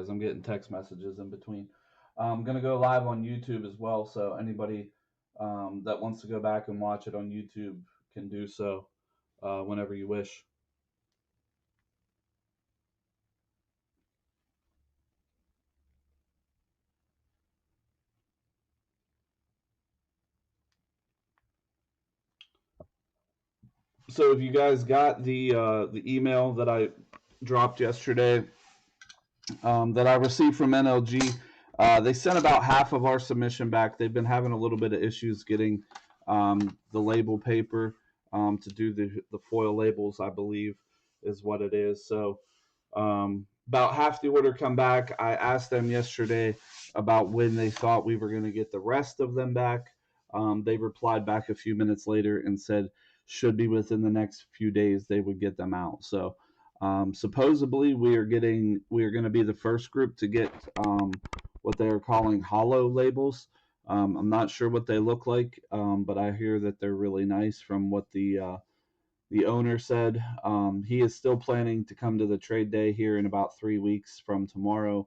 because I'm getting text messages in between. I'm going to go live on YouTube as well, so anybody that wants to go back and watch it on YouTube can do so whenever you wish. So if you guys got the email that I dropped yesterday that I received from NLG, they sent about half of our submission back. They've been having a little bit of issues getting the label paper to do the foil labels, I believe, is what it is. So about half the order come back. I asked them yesterday about when they thought we were going to get the rest of them back. They replied back a few minutes later and said should be within the next few days they would get them out. So supposedly we are going to be the first group to get what they are calling hollow labels. I'm not sure what they look like, but I hear that they're really nice from what the owner said. He is still planning to come to the trade day here in about 3 weeks from tomorrow.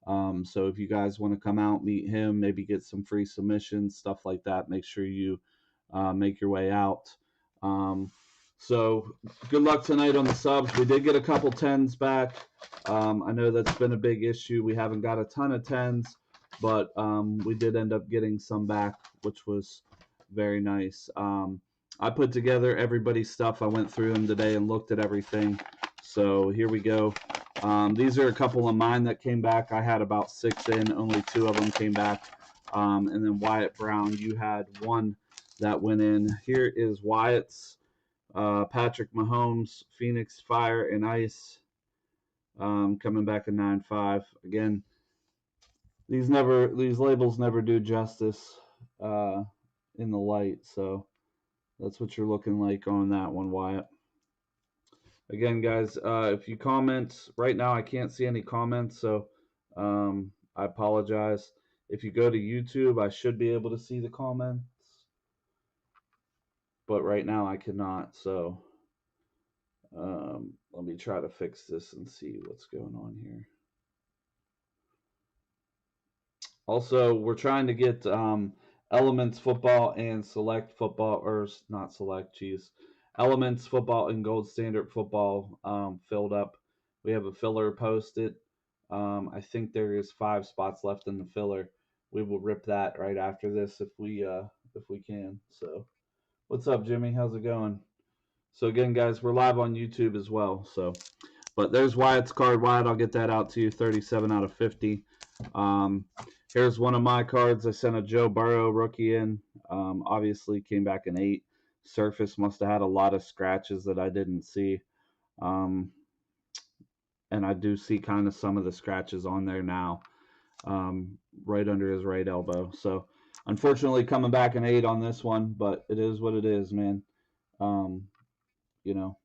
So if you guys want to come out, meet him, maybe get some free submissions, stuff like that, make sure you make your way out. So good luck tonight on the subs. We did get a couple 10s back. I know that's been a big issue. We haven't got a ton of 10s, but we did end up getting some back, which was very nice. I put together everybody's stuff. I went through them today and looked at everything. So here we go. These are a couple of mine that came back. I had about 6 in. Only 2 of them came back. And then Wyatt Brown, you had 1 that went in. Here is Wyatt's. Patrick Mahomes, Phoenix Fire and Ice, coming back in 9.5. Again, these labels never do justice in the light, so that's what you're looking like on that one, Wyatt. Again, guys, if you comment right now, I can't see any comments, so I apologize. If you go to YouTube, I should be able to see the comments, but right now I cannot. So let me try to fix this and see what's going on here. Also, we're trying to get Elements Football and Select Football, or not Select, geez. Elements Football and Gold Standard Football filled up. We have a filler posted. I think there is 5 spots left in the filler. We will rip that right after this if we can. So, what's up, Jimmy? How's it going? So again, guys, we're live on YouTube as well. So, but there's Wyatt's card. Wyatt, I'll get that out to you. 37 out of 50. Here's one of my cards. I sent a Joe Burrow rookie in. Obviously came back an 8. Surface must have had a lot of scratches that I didn't see. And I do see kind of some of the scratches on there now, right under his right elbow. So unfortunately coming back an 8 on this one, but it is what it is, man. You know,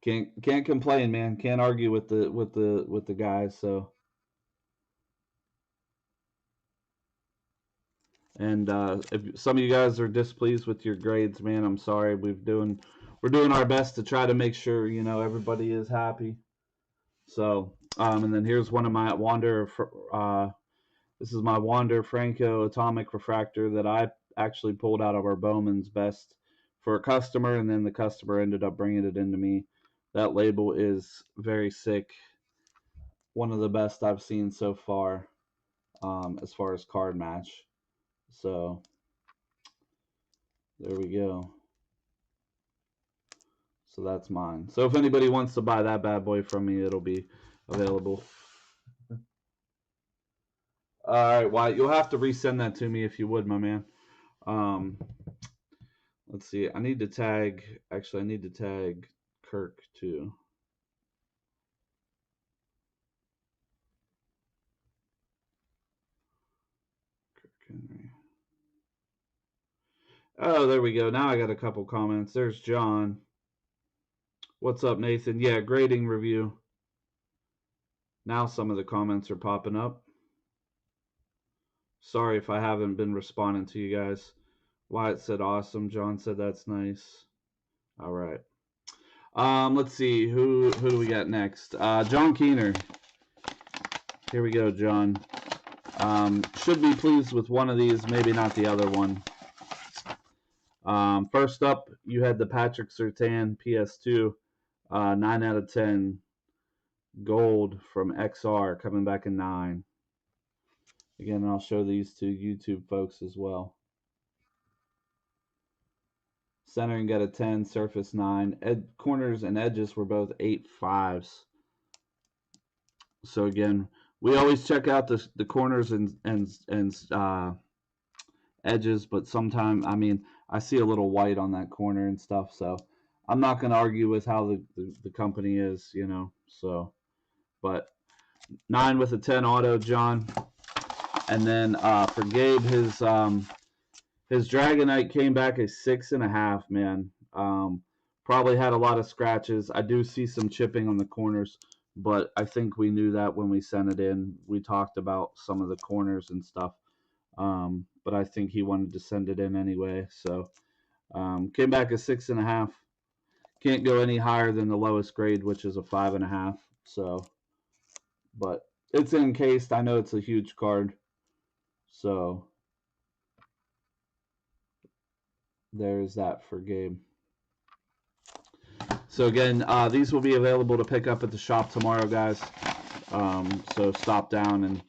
can't complain, man. Can't argue with the guys. So, and if some of you guys are displeased with your grades, man, I'm sorry. We're doing our best to try to make sure everybody is happy. So, and then here's one of my Wander. This is my Wander Franco Atomic Refractor that I actually pulled out of our Bowman's Best for a customer, and then the customer ended up bringing it into me. That label is very sick. One of the best I've seen so far, as far as card match. So there we go. So that's mine. So if anybody wants to buy that bad boy from me, it'll be available. All right, Wyatt, you'll have to resend that to me if you would, my man. Let's see. I need to tag Kirk too. Kirk Henry. Oh, there we go. Now I got a couple comments. There's John. What's up, Nathan? Yeah, grading review. Now some of the comments are popping up. Sorry if I haven't been responding to you guys. Wyatt said awesome. John said that's nice. All right. Let's see. Who do we got next? John Keener. Here we go, John. Should be pleased with one of these, maybe not the other one. First up, you had the Patrick Surtain PS2, 9 out of 10 gold from XR coming back in 9. Again, I'll show these to YouTube folks as well. Centering got a 10, surface 9. Corners and edges were both 8.5s. So again, we always check out the corners and edges, but sometimes, I mean, I see a little white on that corner and stuff, so I'm not going to argue with how the company is, you know. So, but 9 with a 10 auto, John. And then for Gabe, his Dragonite came back a 6.5, man. Probably had a lot of scratches. I do see some chipping on the corners, but I think we knew that when we sent it in. We talked about some of the corners and stuff, but I think he wanted to send it in anyway. So came back a 6.5. Can't go any higher than the lowest grade, which is a 5.5. So, but it's encased. I know it's a huge card. So there's that for Gabe. So again, these will be available to pick up at the shop tomorrow, guys. So stop down and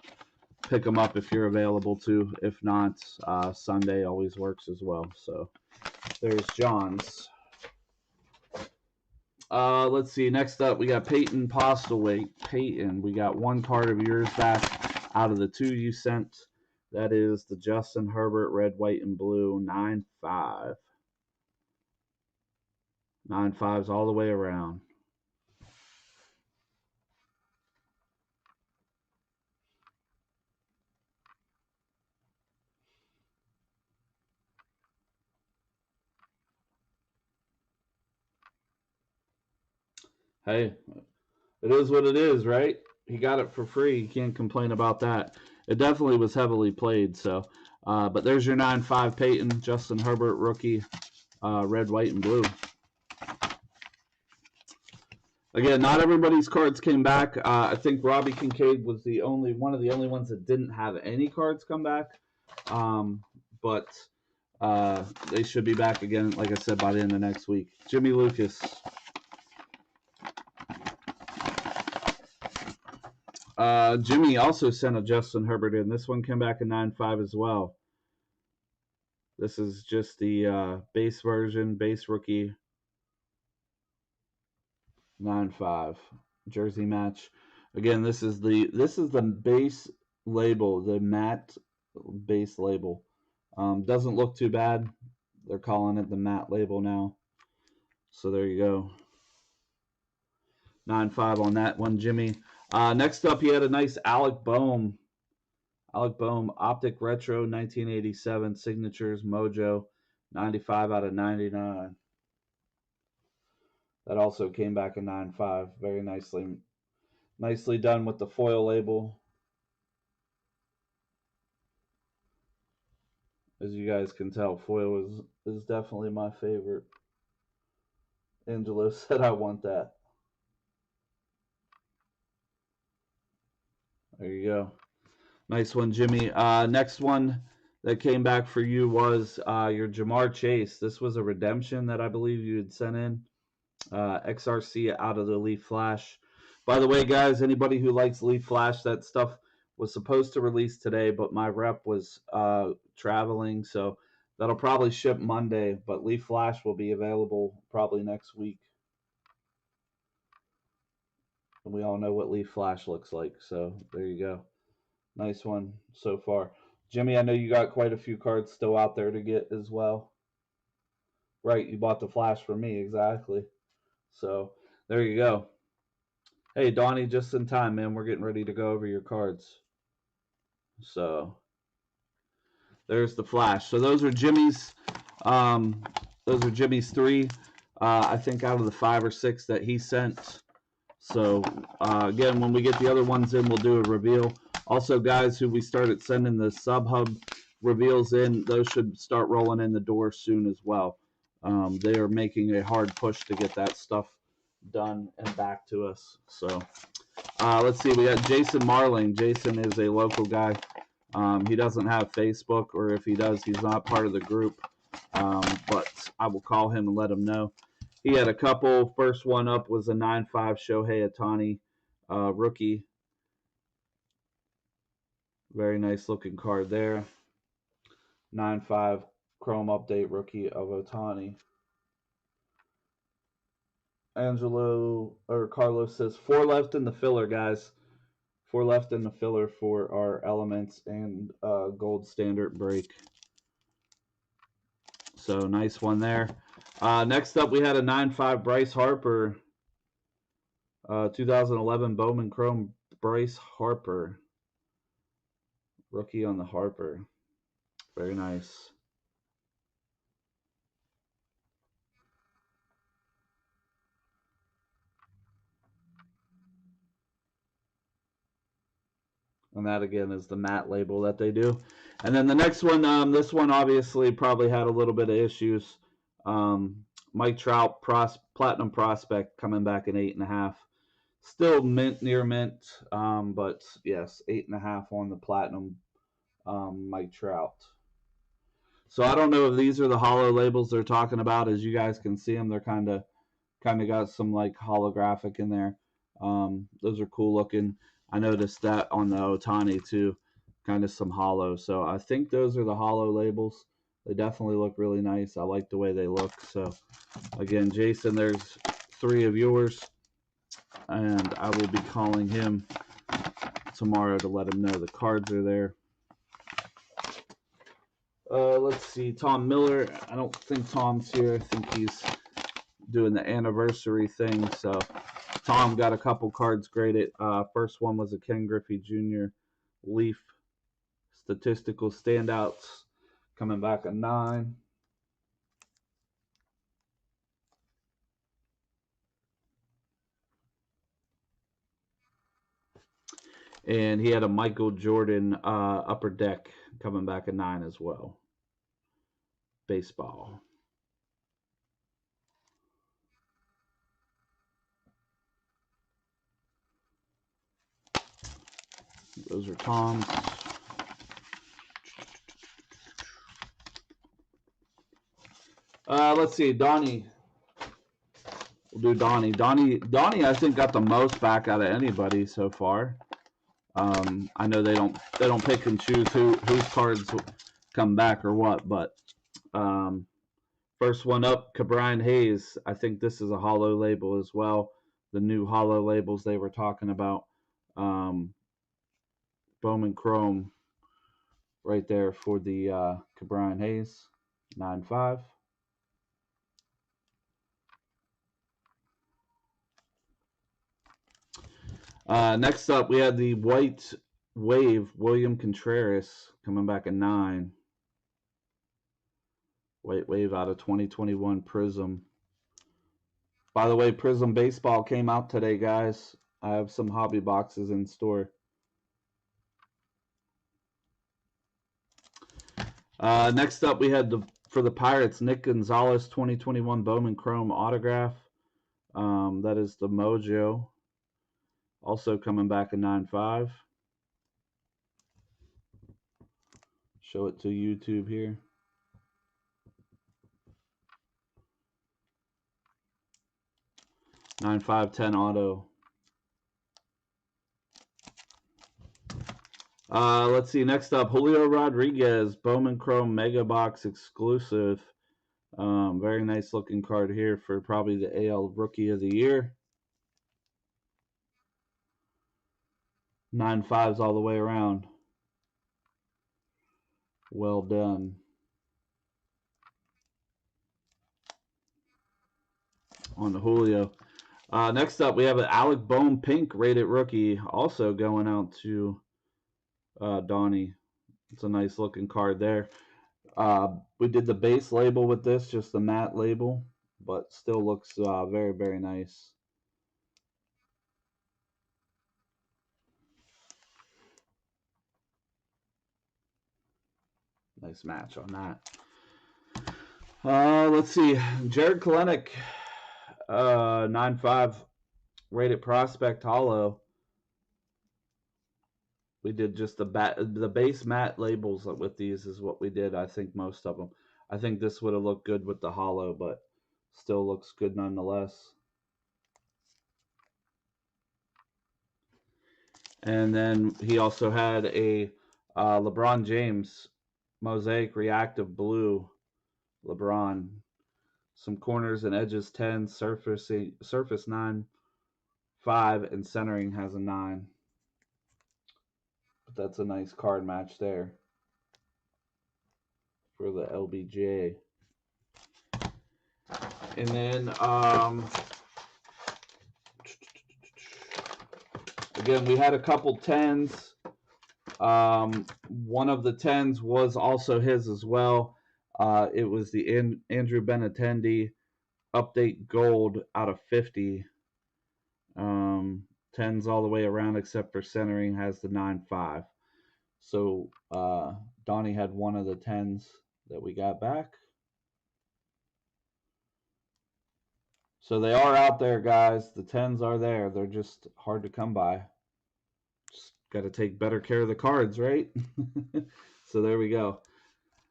pick them up if you're available to. If not, Sunday always works as well. So there's John's. Let's see. Next up, we got Peyton Postulate. Peyton, we got one card of yours back out of the 2 you sent. That is the Justin Herbert red, white, and blue 9.5. 9.5s all the way around. Hey, it is what it is, right? He got it for free. You can't complain about that. It definitely was heavily played. So, but there's your 9.5 Peyton, Justin Herbert rookie, red, white, and blue. Again, not everybody's cards came back. I think Robbie Kincaid was one of the only ones that didn't have any cards come back. But they should be back again, like I said, by the end of next week. Jimmy Lucas. Jimmy also sent a Justin Herbert in. This one came back in 9.5 as well. This is just the base version, base rookie. 9.5 jersey match. Again, this is the base label, the matte base label. Doesn't look too bad. They're calling it the matte label now. So there you go. 9.5 on that one, Jimmy. Next up, he had a nice Alec Bohm. Alec Bohm, Optic Retro, 1987, Signatures, Mojo, 95 out of 99. That also came back in 9.5. Very nicely done with the foil label. As you guys can tell, foil is definitely my favorite. Angelo said I want that. There you go. Nice one, Jimmy. Next one that came back for you was your Jamar Chase. This was a redemption that I believe you had sent in. XRC out of the Leaf Flash. By the way, guys, anybody who likes Leaf Flash, that stuff was supposed to release today, but my rep was traveling, so that'll probably ship Monday, but Leaf Flash will be available probably next week. And we all know what Leaf Flash looks like, so there you go. Nice one so far. Jimmy, I know you got quite a few cards still out there to get as well. Right, you bought the Flash for me, exactly. So there you go. Hey, Donnie, just in time, man. We're getting ready to go over your cards. So there's the Flash. So those are Jimmy's. Those are Jimmy's 3. I think out of the 5 or 6 that he sent. So again, when we get the other ones in, we'll do a reveal. Also, guys, who we started sending the sub-hub reveals in, those should start rolling in the door soon as well. They are making a hard push to get that stuff done and back to us. So let's see. We got Jason Marling. Jason is a local guy. He doesn't have Facebook, or if he does, he's not part of the group. But I will call him and let him know. He had a couple. First one up was a 9.5 Shohei Ohtani rookie. Very nice looking card there. 9.5 Chrome Update rookie of Ohtani. Angelo or Carlos says 4 left in the filler, guys. 4 left in the filler for our Elements and Gold Standard break. So nice one there. Next up, we had a 9.5 Bryce Harper. 2011 Bowman Chrome Bryce Harper. Rookie on the Harper. Very nice. And that, again, is the matte label that they do. And then the next one, this one obviously probably had a little bit of issues. Mike Trout, Platinum Prospect, coming back in 8.5. Still mint, near mint, but yes, 8.5 on the Platinum Mike Trout. So I don't know if these are the hollow labels they're talking about. As you guys can see them, they're kind of got some like holographic in there. Those are cool looking. I noticed that on the Ohtani too, kind of some hollow. So I think those are the hollow labels. They definitely look really nice. I like the way they look. So again, Jason, there's 3 of yours, and I will be calling him tomorrow to let him know the cards are there. Let's see, Tom Miller. I don't think Tom's here. I think he's doing the anniversary thing. So Tom got a couple cards graded. First one was a Ken Griffey Jr. Leaf Statistical Standouts, coming back a 9. And he had a Michael Jordan Upper Deck, coming back a 9 as well. Baseball. Those are Tom's. Let's see, Donnie. We'll do Donnie. Donnie, I think, got the most back out of anybody so far. I know they don't pick and choose whose cards come back or what, but first one up, Cabrian Hayes. I think this is a hollow label as well. The new hollow labels they were talking about. Bowman Chrome right there for the Cabrian Hayes, 9.5. Next up, we had the White Wave, William Contreras, coming back at 9. White Wave out of 2021 Prism. By the way, Prism Baseball came out today, guys. I have some hobby boxes in store. Next up, we had for the Pirates, Nick Gonzalez 2021 Bowman Chrome autograph. That is the Mojo. Also coming back at 9.5. Show it to YouTube here. 9.5/10 auto. Let's see. Next up, Julio Rodriguez, Bowman Chrome Mega Box exclusive. Very nice looking card here for probably the AL Rookie of the Year. 9.5s all the way around. Well done. On the Julio. Next up, we have an Alec Bone Pink rated rookie, also going out to Donnie. It's a nice looking card there. We did the base label with this, just the matte label, but still looks very, very nice. Nice match on that. Let's see. Jared Kalenic, 9.5 rated prospect hollow. We did just the base matte labels with these is what we did. I think most of them. I think this would have looked good with the hollow, but still looks good nonetheless. And then he also had a LeBron James Mosaic Reactive Blue LeBron. Some corners and edges 10, surface 9, 5, and centering has a 9. But that's a nice card match there for the LBJ. And then again, we had a couple 10s. One of the 10s was also his as well. It was the Andrew Benintendi Update Gold out of 50. 10s all the way around except for centering has the 9.5. So Donnie had one of the 10s that we got back. So they are out there, guys. The 10s are there. They're just hard to come by. Just got to take better care of the cards, right? So there we go.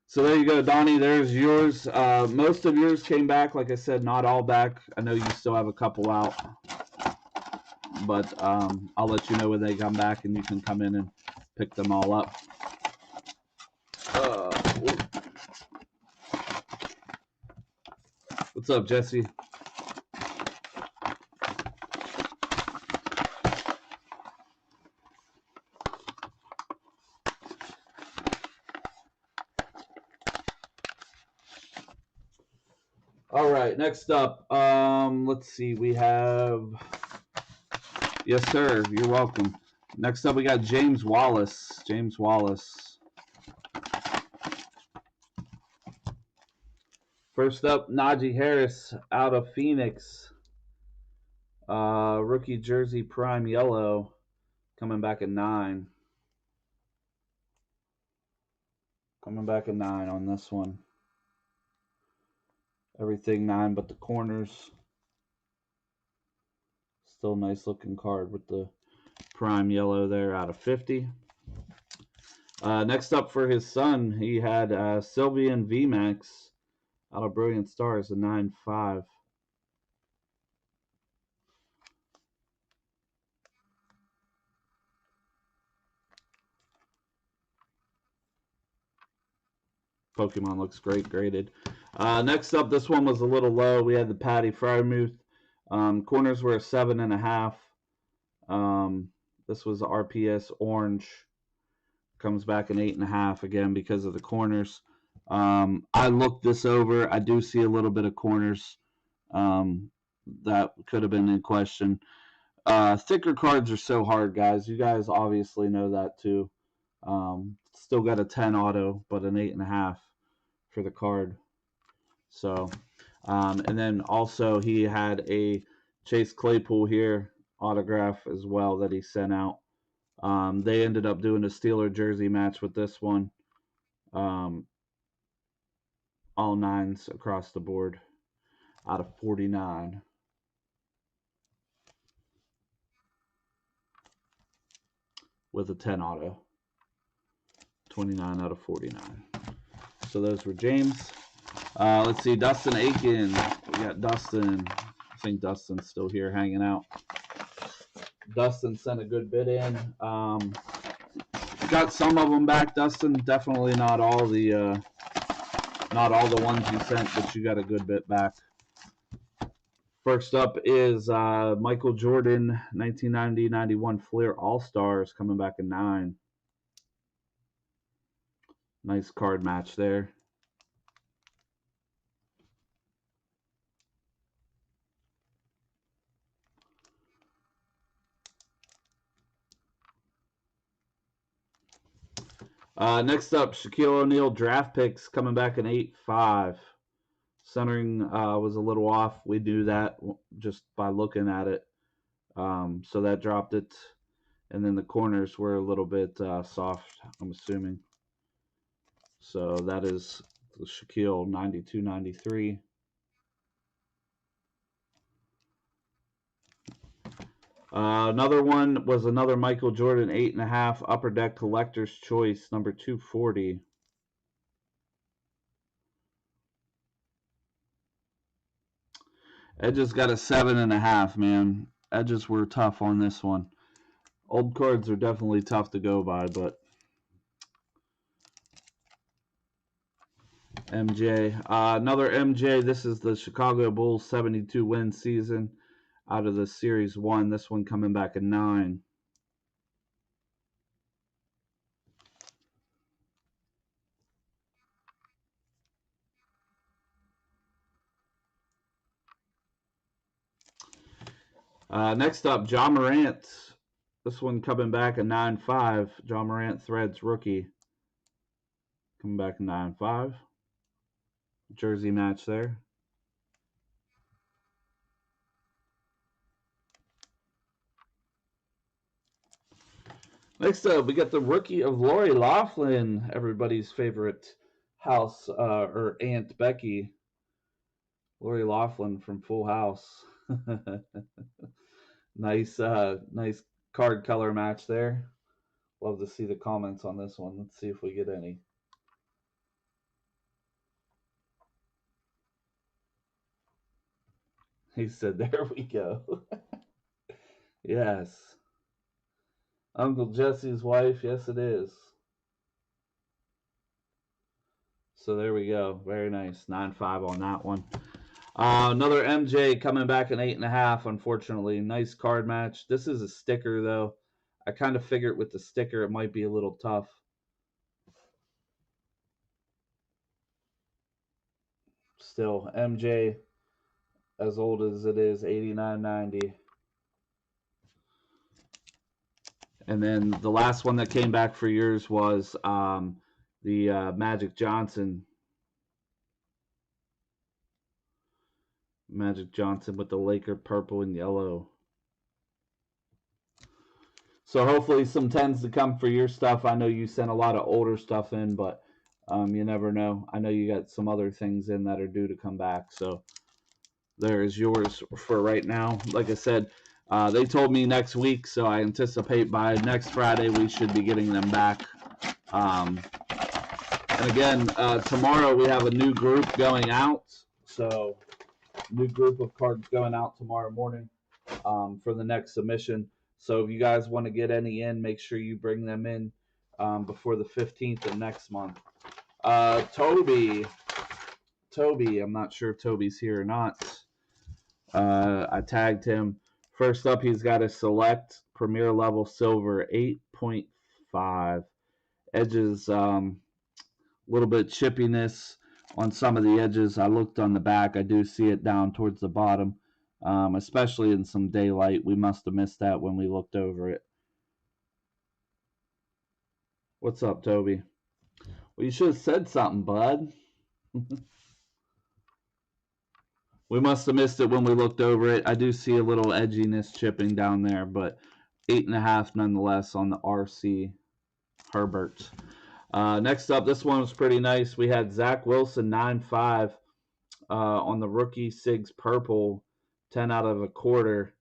So there you go, Donnie. There's yours. Most of yours came back. Like I said, not all back. I know you still have a couple out. But I'll let you know when they come back, and you can come in and pick them all up. What's up, Jesse? All right, next up, let's see. We have, yes, sir. You're welcome. Next up, we got James Wallace. James Wallace. First up, Najee Harris out of Phoenix. Rookie jersey prime yellow, coming back at 9. Coming back at 9 on this one. Everything 9 but the corners. Still nice looking card with the prime yellow there out of 50. Next up for his son, he had Sylvian VMAX out of Brilliant Stars, a 9.5. Pokemon looks great, graded. Next up, this one was a little low. We had the Patty Frymuth. Corners were a 7.5. This was RPS Orange. Comes back an 8.5 again because of the corners. I looked this over. I do see a little bit of corners that could have been in question. Thicker cards are so hard, guys. You guys obviously know that too. Still got a 10 auto, but an 8.5 for the card. So, and then also he had a Chase Claypool here autograph as well that he sent out. They ended up doing a Steeler jersey match with this one. All 9s across the board out of 49. With a 10 auto. 29 out of 49. So those were James. Let's see, Dustin Aiken. We got Dustin. I think Dustin's still here hanging out. Dustin sent a good bit in. Got some of them back, Dustin. Definitely not all the ones you sent, but you got a good bit back. First up is Michael Jordan, 1990-91 Fleer All-Stars, coming back at 9. Nice card match there. Next up, Shaquille O'Neal draft picks coming back in 8.5. Centering was a little off. We knew that just by looking at it. So that dropped it. And then the corners were a little bit soft, I'm assuming. So that is the Shaquille 92-93. Another one was another Michael Jordan 8.5 Upper Deck Collector's Choice, number 240. Edges got a 7.5, man. Edges were tough on this one. Old cards are definitely tough to go by, but MJ. Another MJ. This is the Chicago Bulls 72 win season out of the Series 1. This one coming back at 9. Next up, John Marantz. This one coming back at 9.5. John Morant Threads rookie. Coming back at 9.5. Jersey match there. Next up, we got the rookie of Lori Loughlin, everybody's favorite house or Aunt Becky. Lori Loughlin from Full House. Nice card color match there. Love to see the comments on this one. Let's see if we get any. He said, there we go. Yes. Uncle Jesse's wife, yes it is. So there we go. Very nice. 9.5 on that one. Another MJ coming back an 8.5, unfortunately. Nice card match. This is a sticker, though. I kind of figured with the sticker it might be a little tough. Still, MJ, as old as it is, 89.90. And then the last one that came back for yours was the Magic Johnson. Magic Johnson with the Laker purple and yellow. So hopefully some 10s to come for your stuff. I know you sent a lot of older stuff in, but you never know. I know you got some other things in that are due to come back. So there is yours for right now. Like I said, they told me next week, so I anticipate by next Friday we should be getting them back. And again, tomorrow we have a new group going out. So new group of cards going out tomorrow morning for the next submission. So if you guys want to get any in, make sure you bring them in before the 15th of next month. Toby, I'm not sure if Toby's here or not. I tagged him. First up, he's got a select Premier Level Silver 8.5. Edges, little bit chippiness on some of the edges. I looked on the back. I do see it down towards the bottom, especially in some daylight. We must have missed that when we looked over it. What's up, Toby? Well, you should have said something, bud. We must have missed it when we looked over it. I do see a little edginess chipping down there, but 8.5 nonetheless on the RC Herbert. Next up, this one was pretty nice. We had Zach Wilson 9.5 on the rookie Sigs purple, 10 out of a quarter.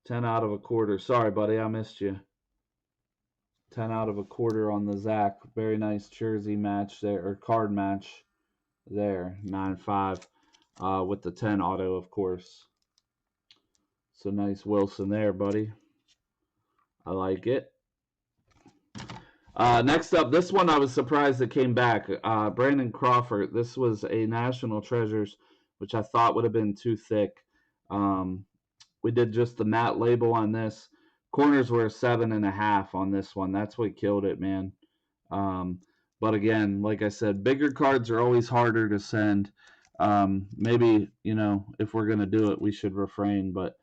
10 out of a quarter. Sorry, buddy, I missed you. 10 out of a quarter on the Zach. Very nice jersey match there, or card match there. 9.5 with the 10 auto, of course. So nice Wilson there, buddy. I like it. Next up, this one I was surprised it came back. Brandon Crawford. This was a National Treasures, which I thought would have been too thick. We did just the matte label on this. Corners were a 7.5 on this one. That's what killed it, man. But again, like I said, bigger cards are always harder to send. Maybe, if we're going to do it, we should refrain. But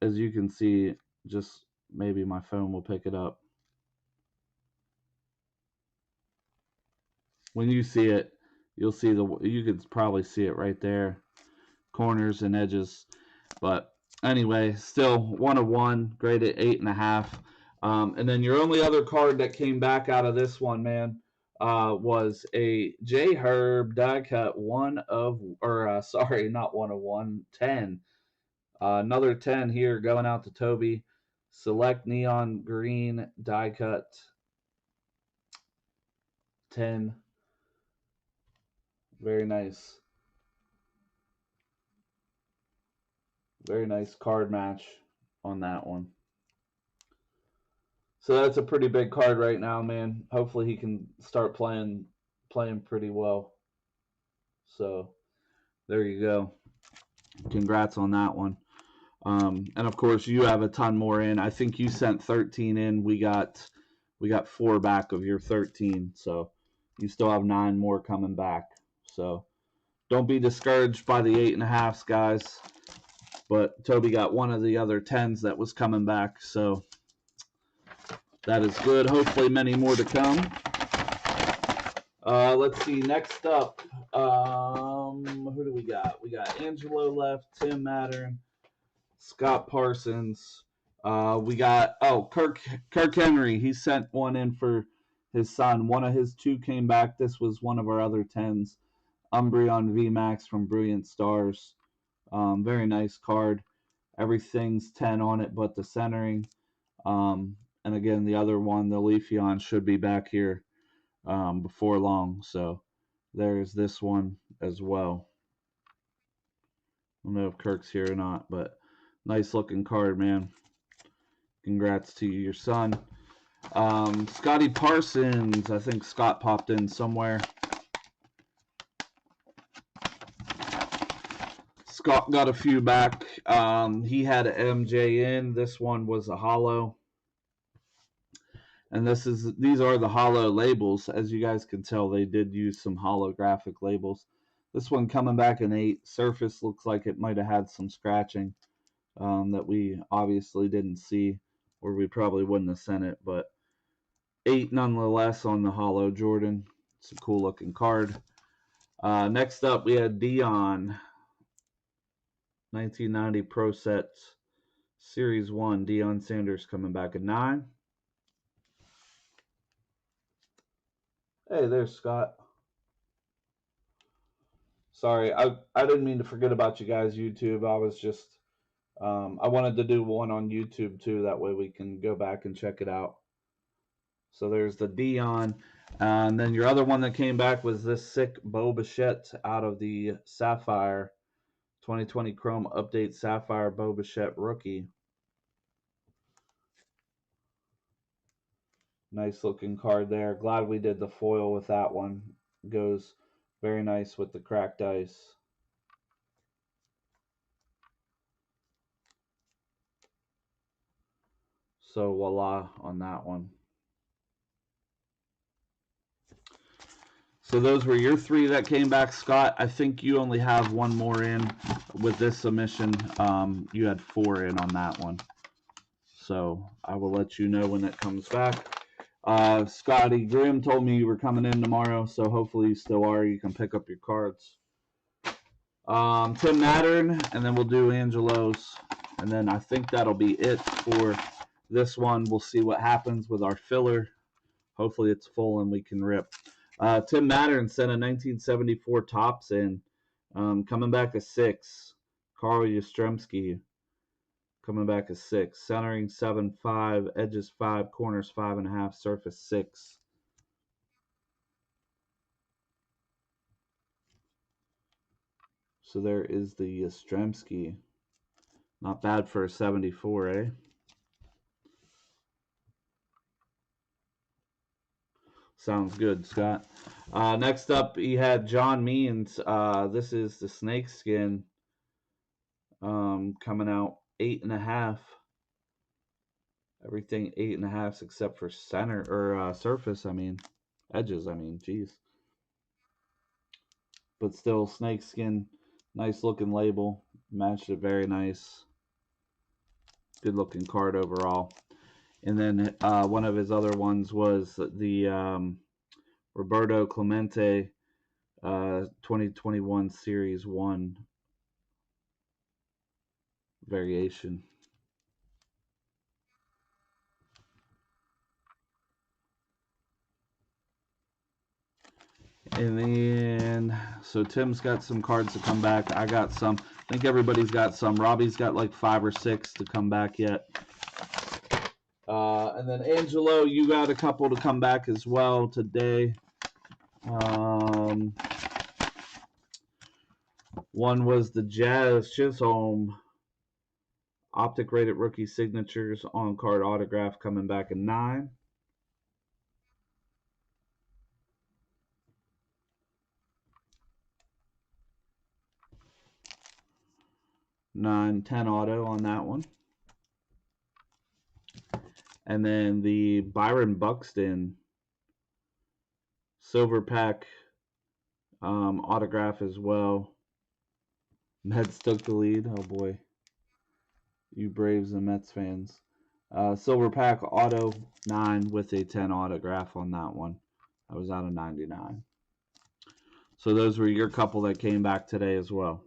as you can see, just maybe my phone will pick it up. When you see it, you could probably see it right there. Corners and edges. But anyway, still 1 of 1, graded 8.5. And then your only other card that came back out of this one, man, was a J Herb die cut 10. Another 10 here going out to Toby. Select neon green die cut 10. Very nice. Very nice card match on that one. So that's a pretty big card right now, man. Hopefully he can start playing pretty well. So there you go. Congrats on that one. And of course you have a ton more in. I think you sent 13 in. We got 4 back of your 13. So you still have 9 more coming back. So don't be discouraged by the 8.5s, guys. But Toby got one of the other 10s that was coming back. So that is good. Hopefully many more to come. Let's see. Next up, who do we got? We got Angelo left, Tim Mattern, Scott Parsons. We got Kirk Henry. He sent one in for his son. One of his 2 came back. This was one of our other 10s. Umbreon VMAX from Brilliant Stars. Very nice card. Everything's 10 on it but the centering. And again, the other one, the Leafeon, should be back here before long. So there's this one as well. I don't know if Kirk's here or not, but nice looking card, man. Congrats to your son. Scotty Parsons, I think Scott popped in somewhere. Scott got a few back. He had an MJ in. This one was a holo. And these are the holo labels. As you guys can tell, they did use some holographic labels. This one coming back in 8. Surface looks like it might have had some scratching that we obviously didn't see, or we probably wouldn't have sent it. But 8 nonetheless on the holo Jordan. It's a cool looking card. Next up, we had Dion. 1990 Pro Sets Series 1. Deion Sanders coming back at 9. Hey, there's Scott. Sorry, I didn't mean to forget about you guys, YouTube. I was just, I wanted to do one on YouTube too. That way we can go back and check it out. So there's the Dion. And then your other one that came back was this sick Bo Bichette out of the Sapphire. 2020 Chrome Update Sapphire Bo Bichette rookie. Nice looking card there. Glad we did the foil with that one. Goes very nice with the cracked ice. So voila on that one. So those were your 3 that came back, Scott. I think you only have 1 more in with this submission. You had 4 in on that one. So I will let you know when it comes back. Scotty Grimm told me you were coming in tomorrow, so hopefully you still are. You can pick up your cards. Tim Mattern, and then we'll do Angelo's. And then I think that'll be it for this one. We'll see what happens with our filler. Hopefully it's full and we can rip. Tim Mattern sent a 1974 Topps in. Coming back a 6. Carl Yastrzemski coming back a 6. Centering 7.5. Edges 5. Corners 5.5. Surface 6. So there is the Yastrzemski. Not bad for a 74, eh? Sounds good, Scott. Next up, he had John Means. This is the snakeskin coming out 8.5. Everything 8.5 except for center or surface. I mean, edges. I mean, geez. But still, snakeskin. Nice looking label. Matched it very nice. Good looking card overall. And then one of his other ones was the Roberto Clemente 2021 Series 1 variation. And then, so Tim's got some cards to come back. I got some. I think everybody's got some. Robbie's got like 5 or 6 to come back yet. And then Angelo, you got a couple to come back as well today. One was the Jazz Chisholm Optic Rated Rookie Signatures on card autograph coming back in 9. Nine, 10 auto on that one. And then the Byron Buxton Silver Pack autograph as well. Mets took the lead. Oh boy. You Braves and Mets fans. Silver Pack auto 9 with a 10 autograph on that one. That was out of 99. So those were your couple that came back today as well.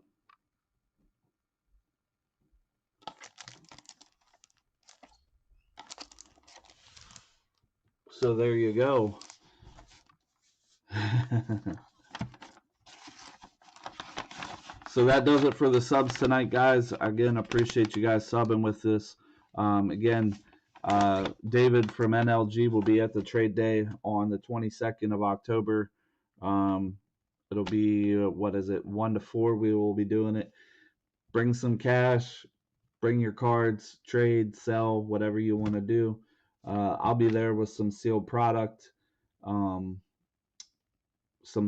So there you go. So that does it for the subs tonight, guys. Again, appreciate you guys subbing with this. Again, David from NLG will be at the trade day on the 22nd of October. It'll be, 1 to 4 we will be doing it. Bring some cash, bring your cards, trade, sell, whatever you want to do. I'll be there with some sealed product, some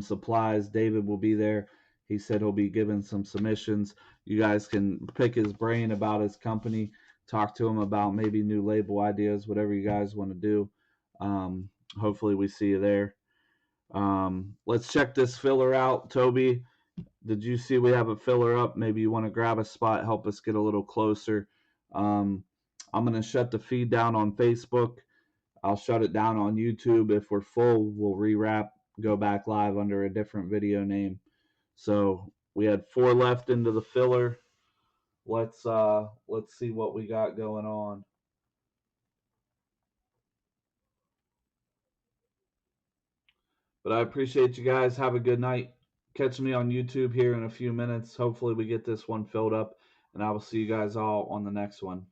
supplies. David will be there. He said he'll be giving some submissions. You guys can pick his brain about his company, talk to him about maybe new label ideas, whatever you guys want to do. Hopefully we see you there. Let's check this filler out. Toby, did you see we have a filler up? Maybe you want to grab a spot, help us get a little closer. I'm going to shut the feed down on Facebook. I'll shut it down on YouTube. If we're full, we'll rewrap, go back live under a different video name. So we had 4 left into the filler. Let's see what we got going on. But I appreciate you guys. Have a good night. Catch me on YouTube here in a few minutes. Hopefully we get this one filled up, and I will see you guys all on the next one.